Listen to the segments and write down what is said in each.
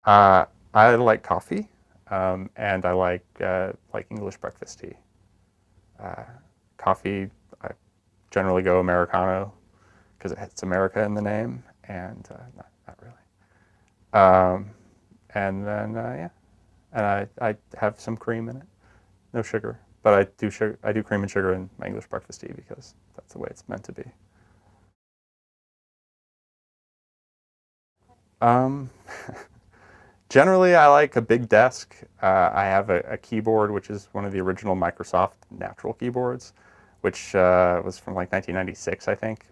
Uh, I like coffee, and I like English breakfast tea. Uh, Coffee, I generally go Americano because it's America in the name, and not really. And then yeah, and I have some cream in it, no sugar, but I do cream and sugar in my English breakfast tea because that's the way it's meant to be. Um, Generally, I like a big desk. I have a keyboard, which is one of the original Microsoft Natural keyboards, which was from like 1996, I think.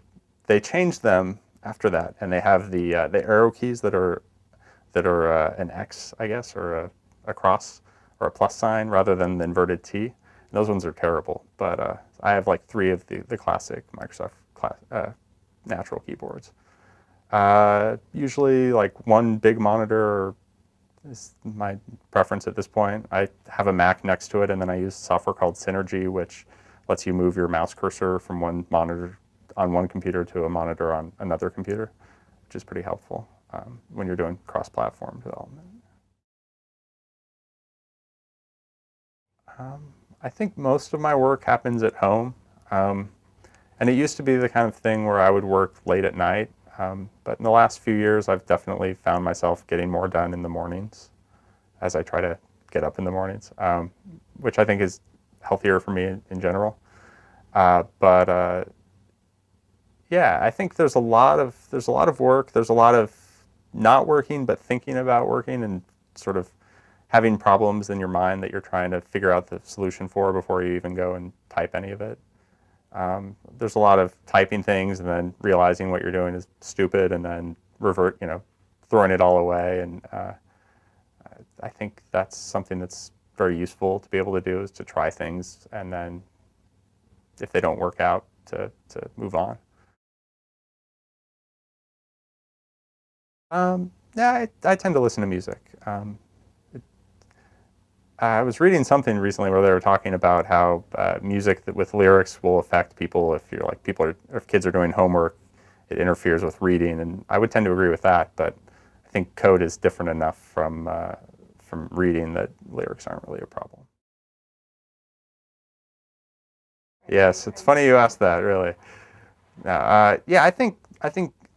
They changed them after that, and they have the arrow keys that are an X, I guess, or a cross or a plus sign rather than the inverted T. And those ones are terrible, but I have like three of the classic Microsoft Natural keyboards. Usually, like one big monitor is my preference at this point. I have a Mac next to it, and then I use software called Synergy, which lets you move your mouse cursor from one monitor on one computer to a monitor on another computer, which is pretty helpful when you're doing cross-platform development. Um, I think most of my work happens at home, um, and it used to be the kind of thing where I would work late at night. But in the last few years, I've definitely found myself getting more done in the mornings as I try to get up in the mornings, which I think is healthier for me in general. But yeah, I think there's a lot of work. There's a lot of not working, but thinking about working and sort of having problems in your mind that you're trying to figure out the solution for before you even go and type any of it. There's a lot of typing things and then realizing what you're doing is stupid and then throwing it all away. And I think that's something that's very useful to be able to do is to try things and then if they don't work out to move on. Yeah, I tend to listen to music. I was reading something recently where they were talking about how music that with lyrics will affect people if kids are doing homework, it interferes with reading, and I would tend to agree with that. But I think code is different enough from reading that lyrics aren't really a problem. Yes, it's funny you asked that. Really, yeah, I think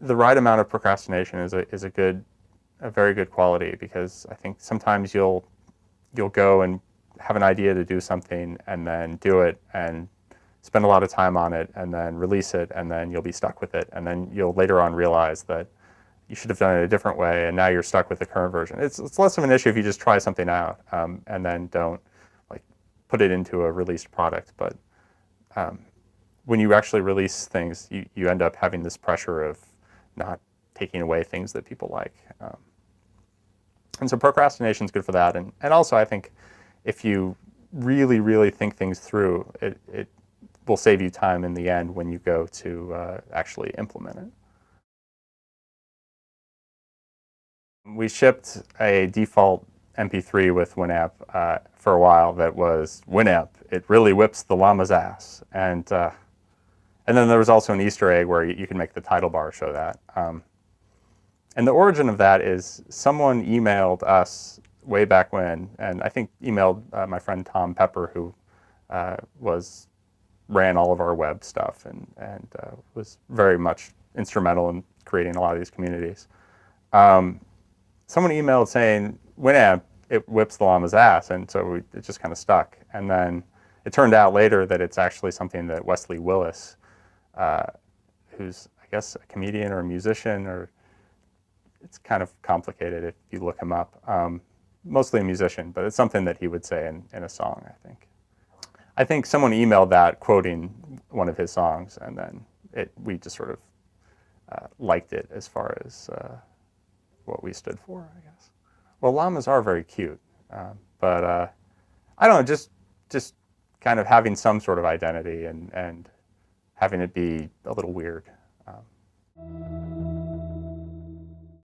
the right amount of procrastination is a very good quality because I think sometimes you'll go and have an idea to do something and then do it and spend a lot of time on it and then release it and then you'll be stuck with it and then you'll later on realize that you should have done it a different way and now you're stuck with the current version. It's less of an issue if you just try something out and then don't like put it into a released product. But um, when you actually release things, you end up having this pressure of not taking away things that people like. And so procrastination is good for that. And also, I think if you really, really think things through, it will save you time in the end when you go to actually implement it. We shipped a default MP3 with Winamp for a while that was Winamp. It really whips the llama's ass. And then there was also an Easter egg where you can make the title bar show that. And the origin of that is someone emailed us way back when, and I think emailed my friend Tom Pepper, who was ran all of our web stuff and was very much instrumental in creating a lot of these communities. Um, Someone emailed saying, Winamp, it whips the llama's ass, and so it just kind of stuck. And then it turned out later that it's actually something that Wesley Willis, uh, who's, I guess, a comedian or a musician or it's kind of complicated if you look him up. Mostly a musician, but it's something that he would say in a song, I think. I think someone emailed that quoting one of his songs, and then we just sort of liked it as far as what we stood for, I guess. Well, llamas are very cute, but I don't know, just kind of having some sort of identity and having it be a little weird.